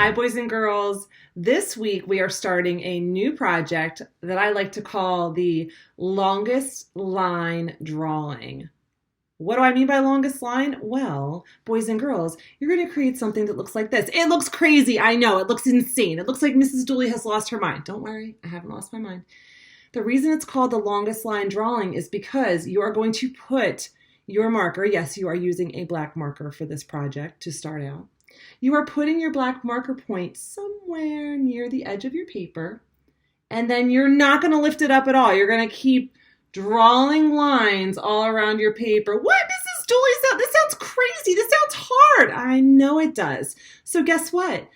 Hi, boys and girls. This week we are starting a new project that I like to call the longest line drawing. What do I mean by longest line? Well, boys and girls, you're going to create something that looks like this. It looks crazy. I know. It looks insane. It looks like Mrs. Dooley has lost her mind. Don't worry. I haven't lost my mind. The reason it's called the longest line drawing is because you are going to put your marker. Yes, you are using a black marker for this project to start out. You are putting your black marker point somewhere near the edge of your paper, and then you're not going to lift it up at all. You're going to keep drawing lines all around your paper. What, Mrs. Dooley? This sounds crazy. This sounds hard. I know it does. So guess what?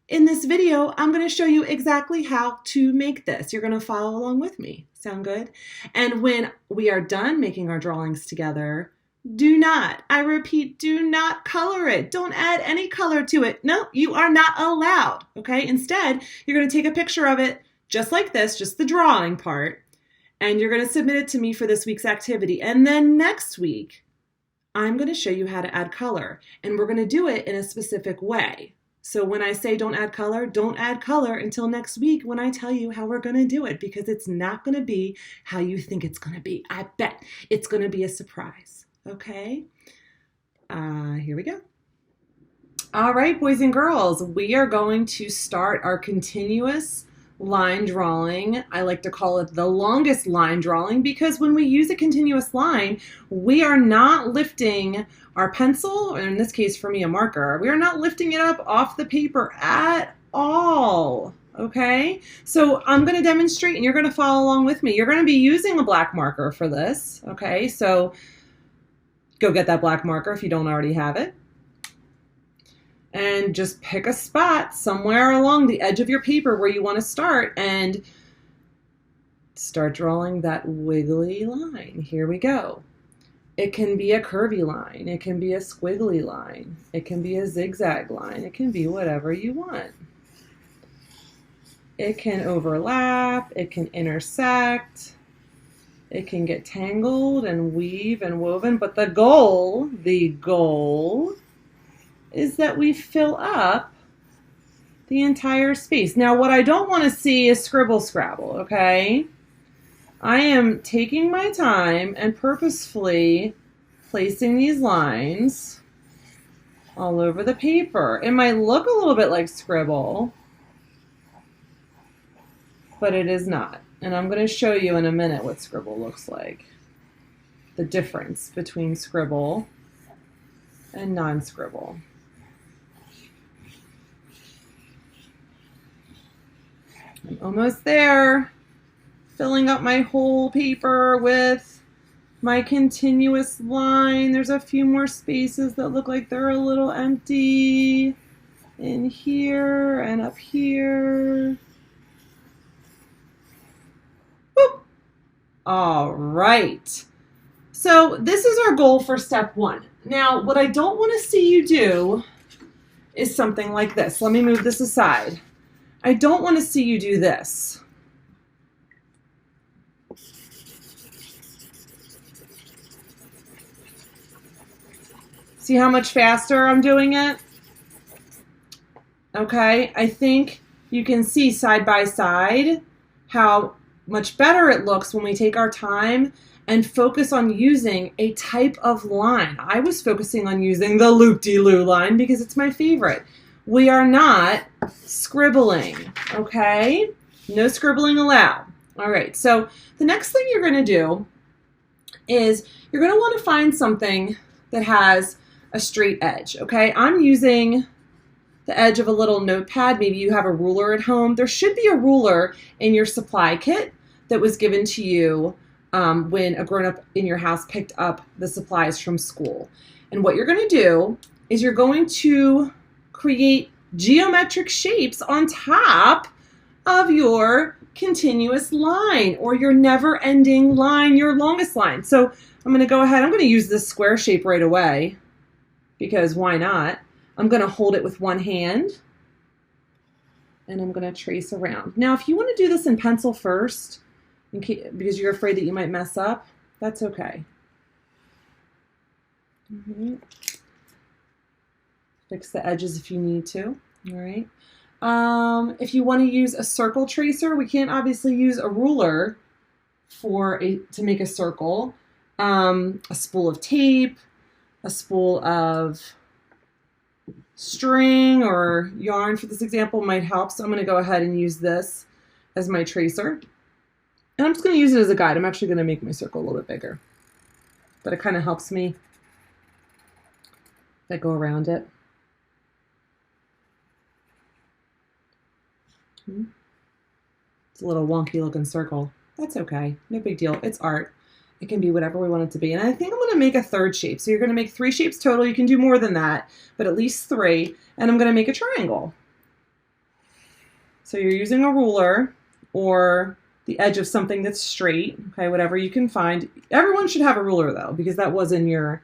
In this video, I'm going to show you exactly how to make this. You're going to follow along with me. Sound good? And when we are done making our drawings together, do not, I repeat, do not color it. Don't add any color to it. No, you are not allowed, okay? Instead, you're going to take a picture of it just like this, just the drawing part, and you're going to submit it to me for this week's activity. And then next week, I'm going to show you how to add color, and we're going to do it in a specific way. So when I say don't add color until next week when I tell you how we're going to do it, because it's not going to be how you think it's going to be. I bet it's going to be a surprise. Okay, here we go. All right, boys and girls, we are going to start our continuous line drawing. I like to call it the longest line drawing because when we use a continuous line, we are not lifting our pencil, or in this case for me a marker, we are not lifting it up off the paper at all. Okay, so I'm going to demonstrate and you're going to follow along with me. You're going to be using a black marker for this. Okay, so go get that black marker if you don't already have it. And just pick a spot somewhere along the edge of your paper where you want to start and start drawing that wiggly line. Here we go. It can be a curvy line. It can be a squiggly line. It can be a zigzag line. It can be whatever you want. It can overlap. It can intersect. It can get tangled and weave and woven, but the goal is that we fill up the entire space. Now, what I don't want to see is scribble scrabble, okay? I am taking my time and purposefully placing these lines all over the paper. It might look a little bit like scribble, but it is not. And I'm going to show you in a minute what scribble looks like. The difference between scribble and non-scribble. I'm almost there. Filling up my whole paper with my continuous line. There's a few more spaces that look like they're a little empty. In here and up here. All right, so this is our goal for step one. Now, what I don't want to see you do is something like this. Let me move this aside. I don't want to see you do this. See how much faster I'm doing it? Okay, I think you can see side by side how much better it looks when we take our time and focus on using a type of line. I was focusing on using the loop-de-loo line because it's my favorite. We are not scribbling, okay? No scribbling allowed. All right, so the next thing you're going to do is you're going to want to find something that has a straight edge, okay? I'm using the edge of a little notepad. Maybe you have a ruler at home. There should be a ruler in your supply kit that was given to you when a grown-up in your house picked up the supplies from school. And what you're going to do is you're going to create geometric shapes on top of your continuous line or your never-ending line, your longest line. So I'm going to go ahead. I'm going to use this square shape right away because why not? I'm going to hold it with one hand and I'm going to trace around. Now, if you want to do this in pencil first, because you're afraid that you might mess up, that's okay. Fix the edges if you need to. All right. If you want to use a circle tracer, we can't obviously use a ruler to make a circle. A spool of tape, a spool of string or yarn for this example might help. So I'm going to go ahead and use this as my tracer. And I'm just going to use it as a guide. I'm actually going to make my circle a little bit bigger. But it kind of helps me if I go around it. It's a little wonky looking circle. That's okay. No big deal. It's art. It can be whatever we want it to be. And I think I'm going to make a third shape. So you're going to make 3 shapes total. You can do more than that, but at least 3. And I'm going to make a triangle. So you're using a ruler or the edge of something that's straight, okay, whatever you can find. Everyone should have a ruler though, because that was in your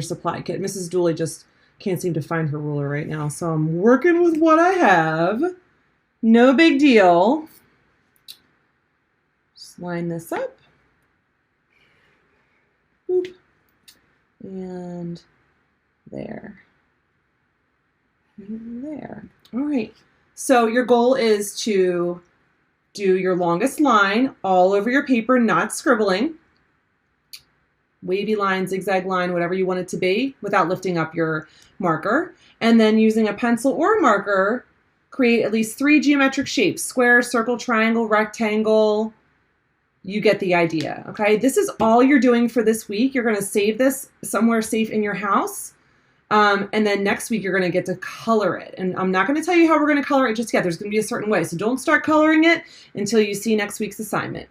supply kit. Mrs. Dooley just can't seem to find her ruler right now, so I'm working with what I have. No big deal. Just line this up. Boop. And there. And there. All right. So your goal is to do your longest line all over your paper, not scribbling. Wavy line, zigzag line, whatever you want it to be, without lifting up your marker. And then using a pencil or marker, create at least 3 geometric shapes: square, circle, triangle, rectangle. You get the idea, okay? This is all you're doing for this week. You're gonna save this somewhere safe in your house. And then next week, you're going to get to color it. And I'm not going to tell you how we're going to color it just yet. There's going to be a certain way. So don't start coloring it until you see next week's assignment.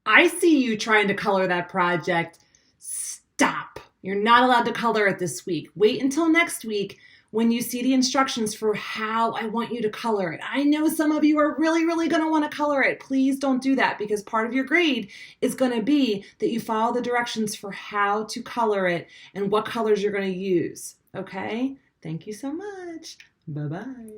I see you trying to color that project. Stop. You're not allowed to color it this week. Wait until next week when you see the instructions for how I want you to color it. I know some of you are really, really going to want to color it. Please don't do that, because part of your grade is going to be that you follow the directions for how to color it and what colors you're going to use. Okay? Thank you so much. Bye-bye.